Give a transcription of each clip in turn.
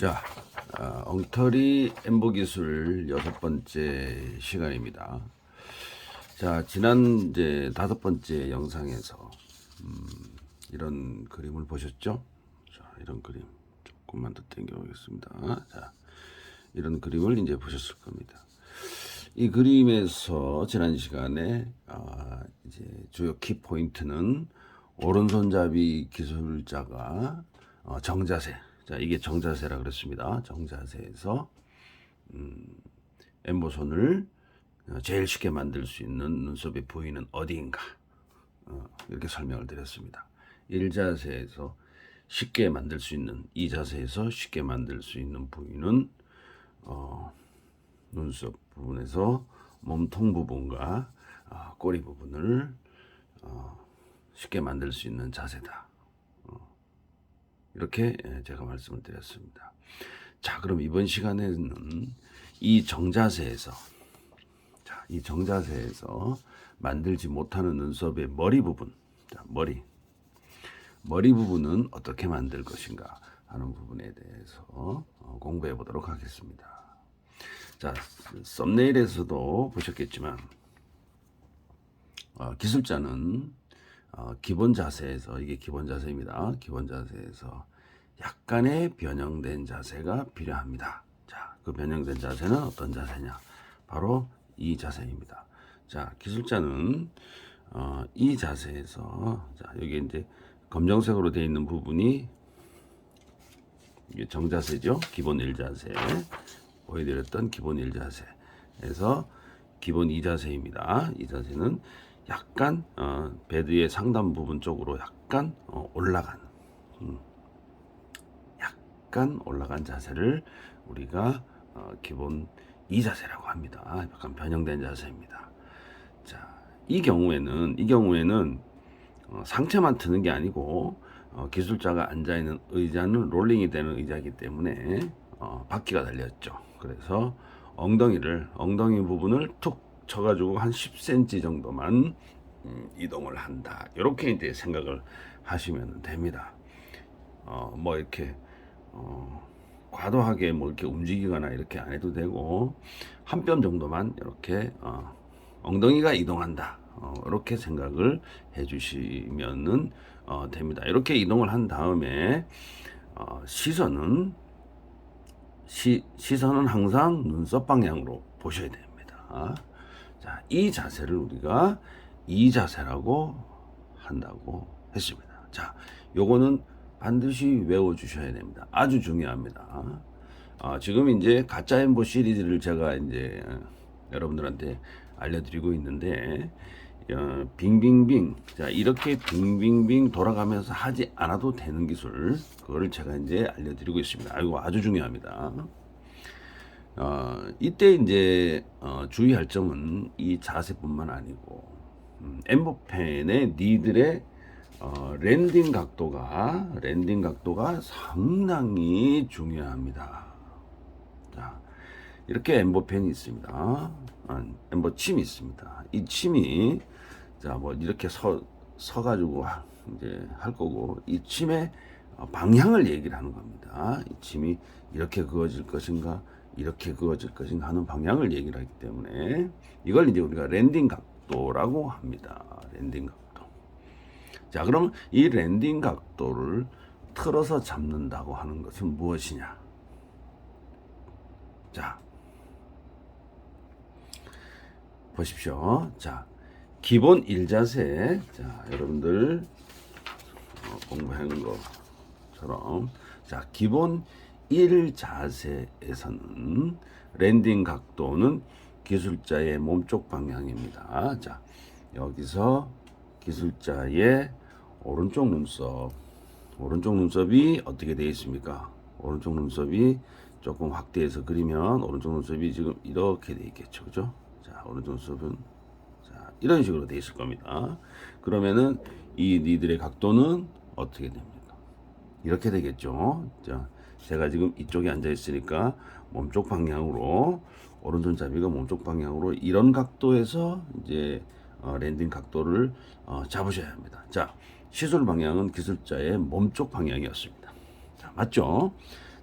자, 엉터리 엠보 기술 6번째 시간입니다. 자, 지난 이제 5번째 영상에서 이런 그림을 보셨죠? 자, 이런 그림 조금만 더 당겨 보겠습니다. 자, 이런 그림을 이제 보셨을 겁니다. 이 그림에서 지난 시간에 이제 주요 키 포인트는 오른손잡이 기술자가 정자세. 자, 이게 정자세라 그랬습니다. 정자세에서 엠보손을 제일 쉽게 만들 수 있는 눈썹의 부위는 어디인가, 이렇게 설명을 드렸습니다. 1자세에서 쉽게 만들 수 있는, 2자세에서 쉽게 만들 수 있는 부위는 눈썹 부분에서 몸통 부분과 꼬리 부분을 쉽게 만들 수 있는 자세다. 이렇게 제가 말씀을 드렸습니다. 자, 그럼 이번 시간에는 이 정자세에서, 이 정자세에서 만들지 못하는 눈썹의 머리 부분, 자, 머리 부분은 어떻게 만들 것인가 하는 부분에 대해서 공부해 보도록 하겠습니다. 자, 썸네일에서도 보셨겠지만 기술자는 기본 자세에서, 이게 기본 자세입니다. 기본 자세에서 약간의 변형된 자세가 필요합니다. 자, 그 변형된 자세는 어떤 자세냐? 바로 이 자세입니다. 자, 기술자는 이 자세에서, 자, 여기 이제 검정색으로 되어 있는 부분이 이게 정자세죠. 기본 1자세. 보여드렸던 기본 1자세에서 기본 2자세입니다. 이 자세는 약간 베드의 상단 부분 쪽으로 약간 올라간 자세를 우리가 기본 2자세라고 합니다. 약간 변형된 자세입니다. 자, 이 경우에는 상체만 트는 게 아니고 기술자가 앉아 있는 의자는 롤링이 되는 의자이기 때문에 바퀴가 달렸죠. 그래서 엉덩이 부분을 툭 쳐가지고 한 10cm 정도만 이동을 한다. 이렇게 이제 생각을 하시면 됩니다. 뭐 이렇게 과도하게 뭐 이렇게 움직이거나 이렇게 안 해도 되고, 한 뼘 정도만 이렇게 엉덩이가 이동한다. 이렇게 생각을 해주시면은 됩니다. 이렇게 이동을 한 다음에 시선은 항상 눈썹 방향으로 보셔야 됩니다. 자, 이 자세를 우리가 이 자세라고 한다고 했습니다. 자, 요거는 반드시 외워 주셔야 됩니다. 아주 중요합니다. 지금 이제 가짜 엠보 시리즈를 제가 이제 여러분들한테 알려드리고 있는데, 빙빙빙, 자, 이렇게 빙빙빙 돌아가면서 하지 않아도 되는 기술, 그거를 제가 이제 알려드리고 있습니다. 이거 아주 중요합니다. 이때 이제 주의할 점은 이 자세뿐만 아니고 엠보펜의 니들의 랜딩 각도가 상당히 중요합니다. 자, 이렇게 엠보펜이 있습니다. 엠보 침이 있습니다. 이 침이, 자, 뭐 이렇게 서가지고 이제 할 거고, 이 침의 방향을 얘기를 하는 겁니다. 이 침이 이렇게 그어질 것인가, 이렇게 그어질 것인가 하는 방향을 얘기를 하기 때문에 이걸 이제 우리가 랜딩 각도라고 합니다. 랜딩 각도. 자, 그럼 이 랜딩 각도를 틀어서 잡는다고 하는 것은 무엇이냐? 자, 보십시오. 자, 기본 1자세. 자, 여러분들 공부한 것처럼, 자, 기본 1자세에서는 랜딩 각도는 기술자의 몸쪽 방향입니다. 자, 여기서 기술자의 오른쪽 눈썹이 어떻게 되어 있습니까? 오른쪽 눈썹이 조금 확대해서 그리면 오른쪽 눈썹이 지금 이렇게 되어 있겠죠. 그죠? 자, 오른쪽 눈썹은, 자, 이런 식으로 되어 있을 겁니다. 그러면은 이 니들의 각도는 어떻게 됩니까? 이렇게 되겠죠. 자, 제가 지금 이쪽에 앉아 있으니까 몸쪽 방향으로, 오른손잡이가 몸쪽 방향으로 이런 각도에서 이제 랜딩 각도를 잡으셔야 합니다. 자, 시술 방향은 기술자의 몸쪽 방향이었습니다. 자, 맞죠?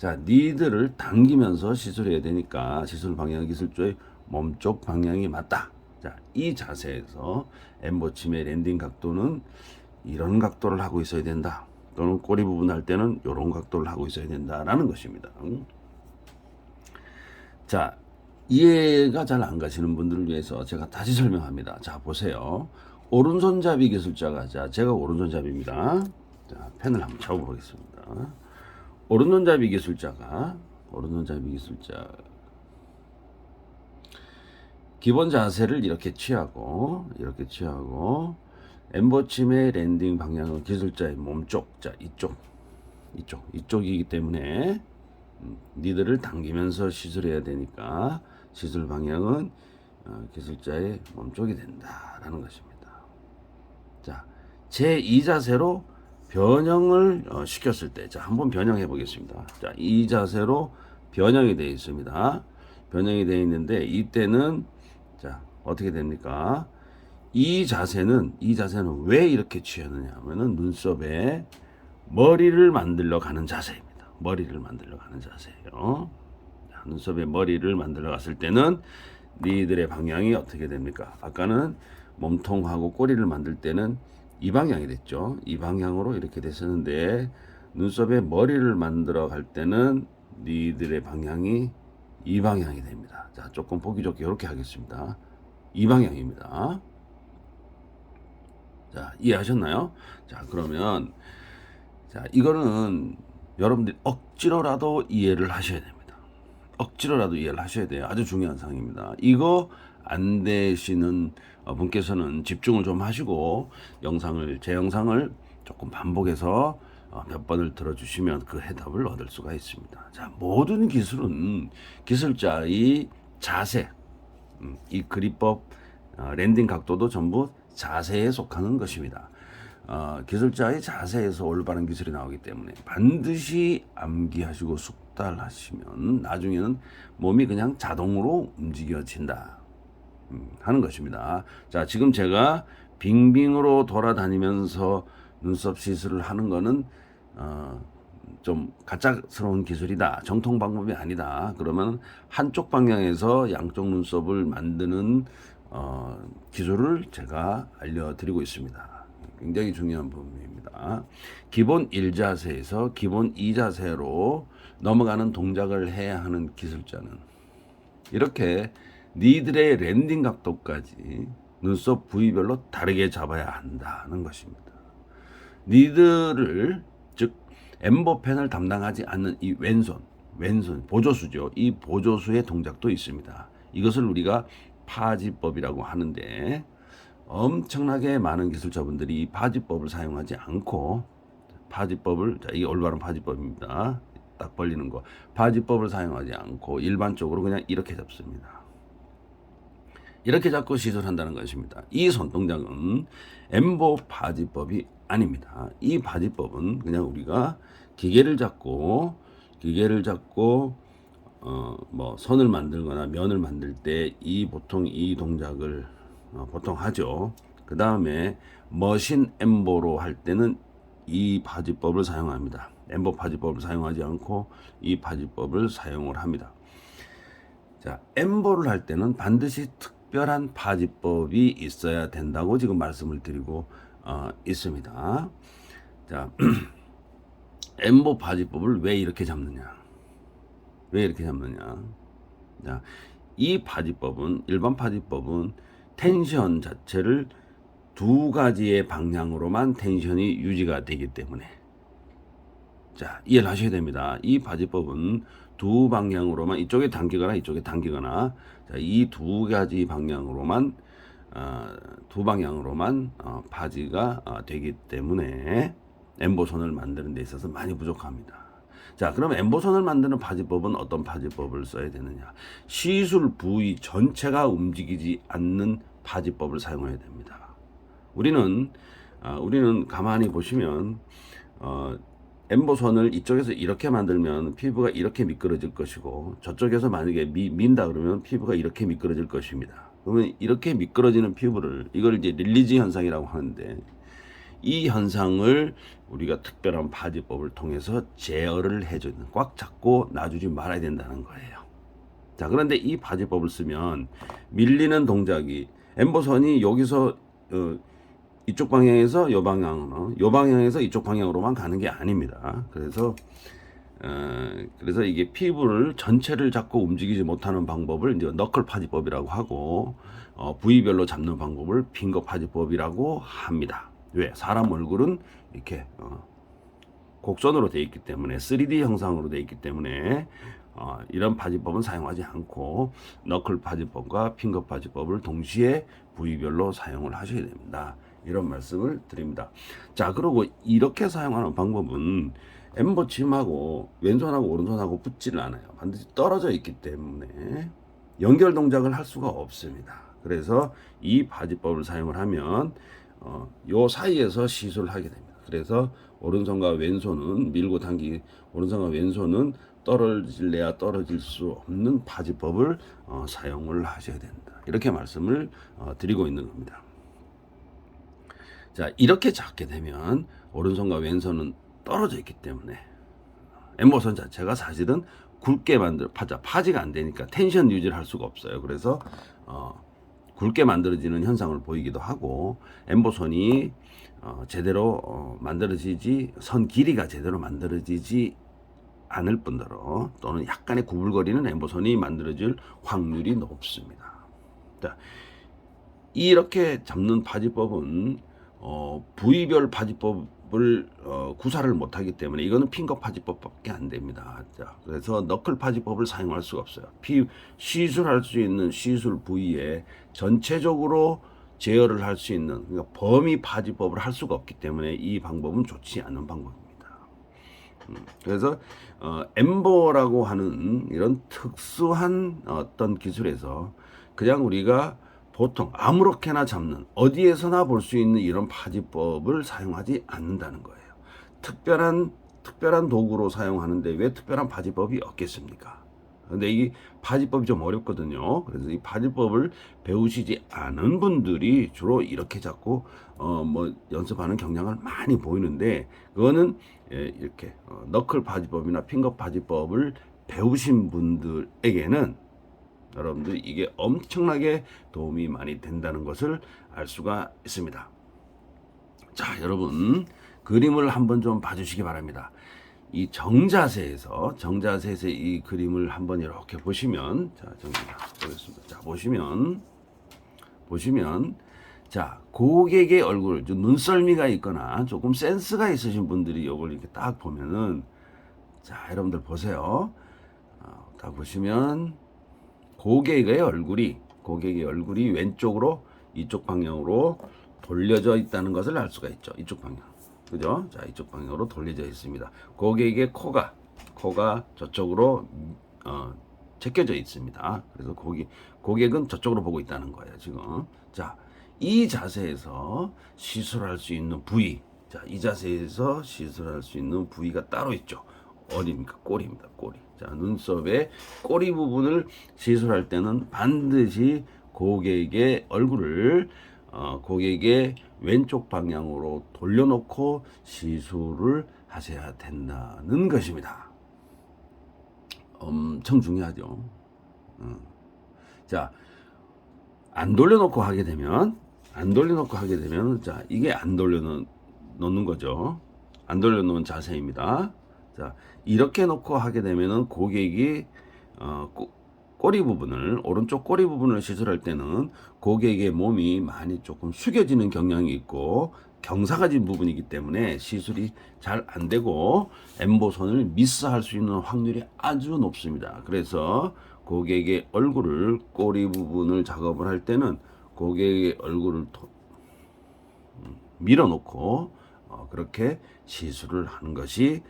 자, 니들을 당기면서 시술해야 되니까 시술 방향 기술조의 몸쪽 방향이 맞다. 자, 이 자세에서 엠보침의 랜딩 각도는 이런 각도를 하고 있어야 된다. 또는 꼬리 부분 할 때는 이런 각도를 하고 있어야 된다라는 것입니다. 자, 이해가 잘 안 가시는 분들을 위해서 제가 다시 설명합니다. 자, 보세요. 오른손잡이 기술자가, 자, 제가 오른손잡이입니다. 자, 펜을 한번 잡아보겠습니다. 오른손잡이 기술자 기본 자세를 이렇게 취하고 엠보침의 랜딩 방향은 기술자의 몸쪽, 자, 이쪽이기 때문에 니들을 당기면서 시술해야 되니까 시술 방향은 기술자의 몸쪽이 된다라는 것입니다. 자, 제2 자세로 변형을 시켰을 때, 자, 한번 변형해 보겠습니다. 자, 이 자세로 변형이 되어 있습니다. 변형이 되어 있는데 이때는 자, 어떻게 됩니까? 이 자세는 왜 이렇게 취하느냐 하면은 눈썹에 머리를 만들러 가는 자세입니다. 머리를 만들러 가는 자세예요. 자, 눈썹에 머리를 만들러 갔을 때는 니들의 방향이 어떻게 됩니까? 아까는 몸통하고 꼬리를 만들 때는 이 방향이 됐죠. 이 방향으로 이렇게 됐었는데 눈썹에 머리를 만들어 갈 때는 니들의 방향이 이 방향이 됩니다. 자, 조금 보기 좋게 이렇게 하겠습니다. 이 방향입니다. 자, 이해하셨나요? 자, 그러면 자, 이거는 여러분들이 억지로라도 이해를 하셔야 됩니다. 억지로라도 이해를 하셔야 돼요. 아주 중요한 사항입니다. 이거 안 되시는 분께서는 집중을 좀 하시고 제 영상을 조금 반복해서 몇 번을 들어주시면 그 해답을 얻을 수가 있습니다. 자, 모든 기술은 기술자의 자세, 이 그립법, 랜딩 각도도 전부 자세에 속하는 것입니다. 기술자의 자세에서 올바른 기술이 나오기 때문에 반드시 암기하시고 숙달하시면 나중에는 몸이 그냥 자동으로 움직여진다 하는 것입니다. 자, 지금 제가 빙빙으로 돌아다니면서 눈썹 시술을 하는 거는 좀 가짜스러운 기술이다. 정통 방법이 아니다. 그러면 한쪽 방향에서 양쪽 눈썹을 만드는 기술을 제가 알려드리고 있습니다. 굉장히 중요한 부분입니다. 기본 1자세에서 기본 2자세로 넘어가는 동작을 해야 하는 기술자는 이렇게 니들의 랜딩 각도까지 눈썹 부위별로 다르게 잡아야 한다는 것입니다. 니들을 즉 엠보펜을 담당하지 않는 이 왼손 보조수죠. 이 보조수의 동작도 있습니다. 이것을 우리가 파지법이라고 하는데 엄청나게 많은 기술자분들이 이 파지법을 사용하지 않고 자, 이게 올바른 파지법입니다. 딱 벌리는 거. 파지법을 사용하지 않고 일반적으로 그냥 이렇게 잡습니다. 이렇게 잡고 시술한다는 것입니다. 이 손동작은 엠보 파지법이 아닙니다. 이 파지법은 그냥 우리가 기계를 잡고 뭐 선을 만들거나 면을 만들 때 보통 이 동작을 보통 하죠. 그 다음에 머신 엠보로 할 때는 이 파지법을 사용합니다. 엠보 파지법을 사용하지 않고 이 파지법을 사용을 합니다. 자, 엠보를 할 때는 반드시 특별한 파지법이 있어야 된다고 지금 말씀을 드리고 있습니다. 자, 엠보 파지법을 왜 이렇게 잡느냐? 자, 이 파지법은 일반 파지법은 텐션 자체를 두 가지의 방향으로만 텐션이 유지가 되기 때문에 자, 이해를 하셔야 됩니다. 이 파지법은 두 방향으로만 이쪽에 당기거나 자, 이 두 가지 방향으로만 파지가 되기 때문에 엠보선을 만드는 데 있어서 많이 부족합니다. 자, 그럼 엠보선을 만드는 파지법은 어떤 파지법을 써야 되느냐? 시술 부위 전체가 움직이지 않는 파지법을 사용해야 됩니다. 우리는 가만히 보시면 엠보선을 이쪽에서 이렇게 만들면 피부가 이렇게 미끄러질 것이고 저쪽에서 만약에 민다 그러면 피부가 이렇게 미끄러질 것입니다. 그러면 이렇게 미끄러지는 피부를 이걸 이제 릴리지 현상이라고 하는데 이 현상을 우리가 특별한 파지법을 통해서 제어를 해줘야 된다. 꽉 잡고 놔주지 말아야 된다는 거예요. 자, 그런데 이 파지법을 쓰면 밀리는 동작이 엠버선이 여기서 이쪽 방향에서 요 방향으로, 요 방향에서 이쪽 방향으로만 가는 게 아닙니다. 그래서 이게 피부를 전체를 잡고 움직이지 못하는 방법을 이제 너클 파지법이라고 하고, 부위별로 잡는 방법을 핑거 파지법이라고 합니다. 왜? 사람 얼굴은 이렇게 곡선으로 되어 있기 때문에 3D 형상으로 되어 있기 때문에 이런 파지법은 사용하지 않고 너클 파지법과 핑거 파지법을 동시에 부위별로 사용을 하셔야 됩니다. 이런 말씀을 드립니다. 자, 그리고 이렇게 사용하는 방법은 엠버침하고 왼손하고 오른손하고 붙지를 않아요. 반드시 떨어져 있기 때문에 연결 동작을 할 수가 없습니다. 그래서 이 파지법을 사용을 하면 요 사이에서 시술을 하게 됩니다. 그래서 오른손과 왼손은 밀고 당기기, 오른손과 왼손은 떨어질래야 떨어질 수 없는 파지법을 사용을 하셔야 된다. 이렇게 말씀을 드리고 있는 겁니다. 자, 이렇게 잡게 되면 오른손과 왼손은 떨어져 있기 때문에 엠버선 자체가 사실은 굵게 파지가 안 되니까 텐션 유지를 할 수가 없어요. 그래서 굵게 만들어지는 현상을 보이기도 하고, 엠버선이 제대로 만들어지지, 선 길이가 제대로 만들어지지 않을 뿐더러 또는 약간의 구불거리는 엠버선이 만들어질 확률이 높습니다. 자, 이렇게 잡는 파지법은 부위별 파지법을 구사를 못하기 때문에 이거는 핑거 파지법밖에 안 됩니다. 자, 그래서 너클 파지법을 사용할 수가 없어요. 시술할 수 있는 시술 부위에 전체적으로 제어를 할 수 있는, 그러니까 범위 파지법을 할 수가 없기 때문에 이 방법은 좋지 않은 방법입니다. 그래서 엠버라고 하는 이런 특수한 어떤 기술에서 그냥 우리가 보통 아무렇게나 잡는, 어디에서나 볼 수 있는 이런 파지법을 사용하지 않는다는 거예요. 특별한 도구로 사용하는데 왜 특별한 파지법이 없겠습니까? 근데 이 파지법이 좀 어렵거든요. 그래서 이 파지법을 배우시지 않은 분들이 주로 이렇게 잡고 연습하는 경향을 많이 보이는데, 그거는 이렇게 너클 파지법이나 핑거 파지법을 배우신 분들에게는 여러분들 이게 엄청나게 도움이 많이 된다는 것을 알 수가 있습니다. 자, 여러분 그림을 한번 좀 봐주시기 바랍니다. 이 정자세에서 이 그림을 한번 이렇게 보시면, 자, 보겠습니다. 자, 보시면 자, 고객의 얼굴, 좀 눈썰미가 있거나 조금 센스가 있으신 분들이 이걸 이렇게 딱 보면은, 자, 여러분들 보세요. 딱 보시면 고객의 얼굴이 왼쪽으로 이쪽 방향으로 돌려져 있다는 것을 알 수가 있죠. 이쪽 방향. 그죠? 자, 이쪽 방향으로 돌려져 있습니다. 고객의 코가 저쪽으로 제껴져 있습니다. 그래서 고객은 저쪽으로 보고 있다는 거예요, 지금. 자, 이 자세에서 시술할 수 있는 부위. 자, 이 자세에서 시술할 수 있는 부위가 따로 있죠. 어디입니까? 꼬리입니다. 꼬리. 자, 눈썹의 꼬리 부분을 시술할 때는 반드시 고객의 얼굴을 고객의 왼쪽 방향으로 돌려놓고 시술을 하셔야 된다는 것입니다. 엄청 중요하죠. 자, 안 돌려놓고 하게 되면, 자, 이게 안 돌려놓는 거죠. 안 돌려놓은 자세입니다. 자, 이렇게 놓고 하게 되면은 고객이 오른쪽 꼬리 부분을 시술할 때는 고객의 몸이 많이 조금 숙여지는 경향이 있고 경사가진 부분이기 때문에 시술이 잘 안 되고 엠보선을 미스할 수 있는 확률이 아주 높습니다. 그래서 고객의 얼굴을, 꼬리 부분을 작업을 할 때는 고객의 얼굴을 밀어놓고 그렇게 시술을 하는 것이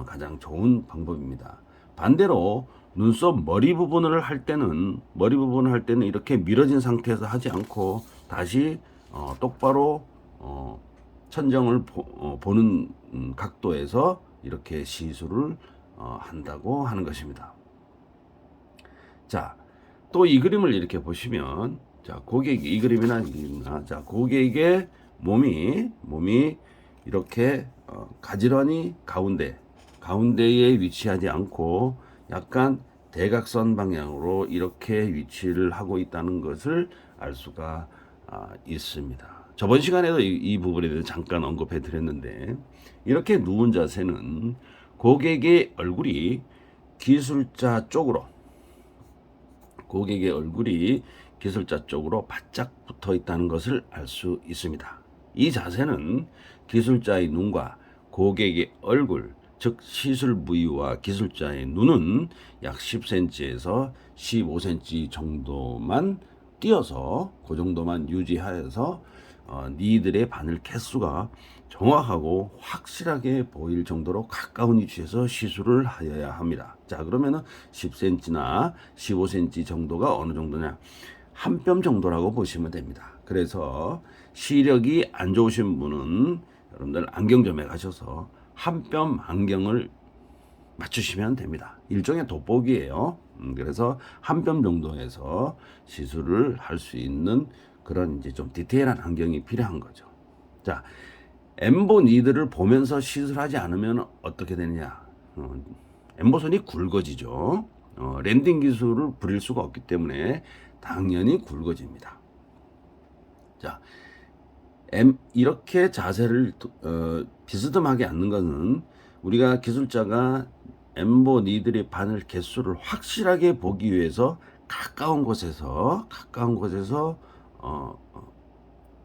가장 좋은 방법입니다. 반대로 눈썹 머리 부분을 할 때는 이렇게 밀어진 상태에서 하지 않고 다시 똑바로 천정을 보는 각도에서 이렇게 시술을 한다고 하는 것입니다. 자, 또 이 그림을 이렇게 보시면, 자, 고객의 몸이 이렇게 가지런히 가운데에 위치하지 않고 약간 대각선 방향으로 이렇게 위치를 하고 있다는 것을 알 수가 있습니다. 저번 시간에도 이 부분에 대해서 잠깐 언급해 드렸는데, 이렇게 누운 자세는 고객의 얼굴이 기술자 쪽으로 바짝 붙어 있다는 것을 알 수 있습니다. 이 자세는 기술자의 눈과 고객의 얼굴, 즉 시술 부위와 기술자의 눈은 약 10cm에서 15cm 정도만 띄어서 그 정도만 유지하여서 니들의 바늘 개수가 정확하고 확실하게 보일 정도로 가까운 위치에서 시술을 하여야 합니다. 자, 그러면은 10cm나 15cm 정도가 어느 정도냐? 한 뼘 정도라고 보시면 됩니다. 그래서 시력이 안 좋으신 분은 여러분들 안경점에 가셔서 한 뼘 안경을 맞추시면 됩니다. 일종의 돋보기예요. 그래서 한 뼘 정도에서 시술을 할 수 있는 그런 이제 좀 디테일한 안경이 필요한 거죠. 자, 엠보 니드를 보면서 시술하지 않으면 어떻게 되느냐? 엠보선이 굵어지죠. 랜딩 기술을 부릴 수가 없기 때문에 당연히 굵어집니다. 자, 이렇게 자세를 비스듬하게 앉는 것은 우리가 기술자가 엠보 니들의 바늘 개수를 확실하게 보기 위해서 가까운 곳에서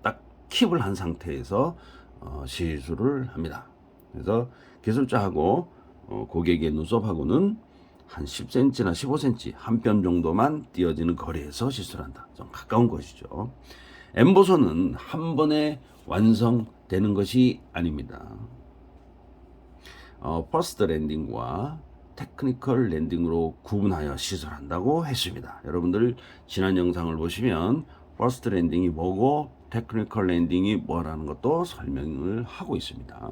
딱 킵을 한 상태에서 시술을 합니다. 그래서 기술자하고 고객의 눈썹하고는 한 10cm나 15cm 한 뼘 정도만 띄어지는 거리에서 시술한다. 좀 가까운 것이죠. 엠보서는 한 번에 완성되는 것이 아닙니다. 퍼스트 랜딩과 테크니컬 랜딩으로 구분하여 시술한다고 했습니다. 여러분들 지난 영상을 보시면 퍼스트 랜딩이 뭐고 테크니컬 랜딩이 뭐라는 것도 설명을 하고 있습니다.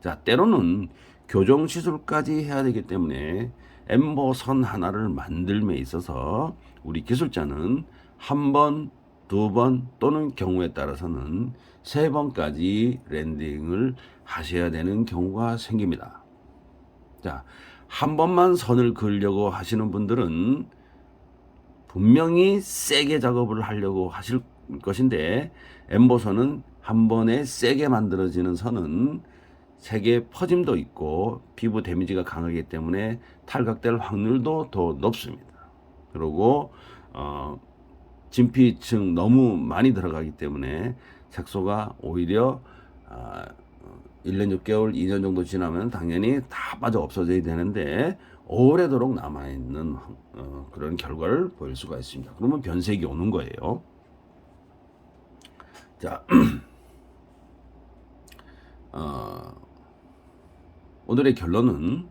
자, 때로는 교정 시술까지 해야 되기 때문에 엠보선 하나를 만들m에 있어서 우리 기술자는 한 번, 두 번 또는 경우에 따라서는 세 번까지 랜딩을 하셔야 되는 경우가 생깁니다. 자, 한 번만 선을 그으려고 하시는 분들은 분명히 세게 작업을 하려고 하실 것인데, 엠보선은 한 번에 세게 만들어지는 선은 세계 퍼짐도 있고 피부 데미지가 강하기 때문에 탈각될 확률도 더 높습니다. 그리고 진피층 너무 많이 들어가기 때문에 색소가 오히려 1년 6개월, 2년 정도 지나면 당연히 다 빠져 없어져야 되는데 오래도록 남아있는 그런 결과를 보일 수가 있습니다. 그러면 변색이 오는 거예요. 자, 오늘의 결론은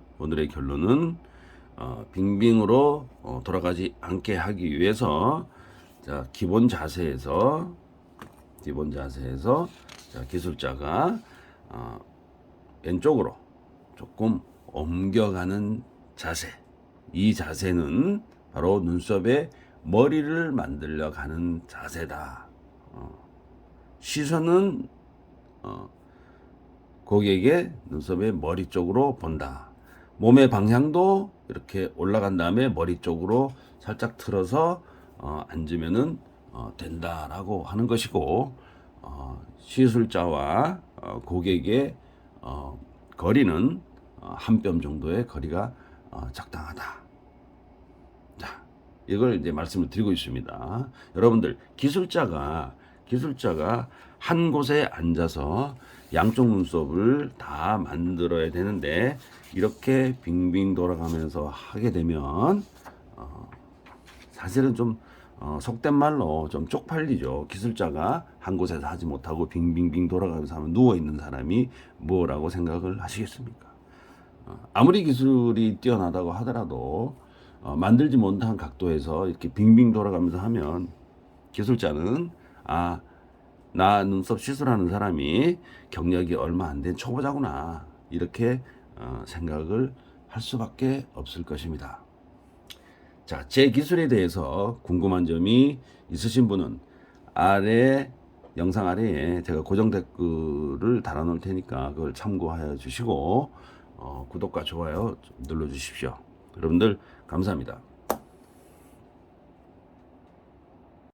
빙빙으로 돌아가지 않게 하기 위해서 자, 기본 자세에서 자, 기술자가 왼쪽으로 조금 옮겨가는 자세, 이 자세는 바로 눈썹에 머리를 만들려 가는 자세다. 시선은 고객의 눈썹의 머리 쪽으로 본다. 몸의 방향도 이렇게 올라간 다음에 머리 쪽으로 살짝 틀어서 앉으면은 된다라고 하는 것이고, 시술자와 고객의 거리는 한 뼘 정도의 거리가 적당하다. 자, 이걸 이제 말씀을 드리고 있습니다. 여러분들 기술자가 한 곳에 앉아서 양쪽 눈썹을 다 만들어야 되는데 이렇게 빙빙 돌아가면서 하게 되면 사실은 좀 속된 말로 좀 쪽팔리죠. 기술자가 한 곳에서 하지 못하고 빙빙빙 돌아가면서 하면 누워있는 사람이 뭐라고 생각을 하시겠습니까? 아무리 기술이 뛰어나다고 하더라도 만들지 못한 각도에서 이렇게 빙빙 돌아가면서 하면 기술자는 나 눈썹 시술하는 사람이 경력이 얼마 안 된 초보자구나 이렇게 생각을 할 수밖에 없을 것입니다. 자, 제 기술에 대해서 궁금한 점이 있으신 분은 아래 영상 아래에 제가 고정 댓글을 달아 놓을 테니까 그걸 참고하여 주시고 구독과 좋아요 눌러 주십시오. 여러분들 감사합니다.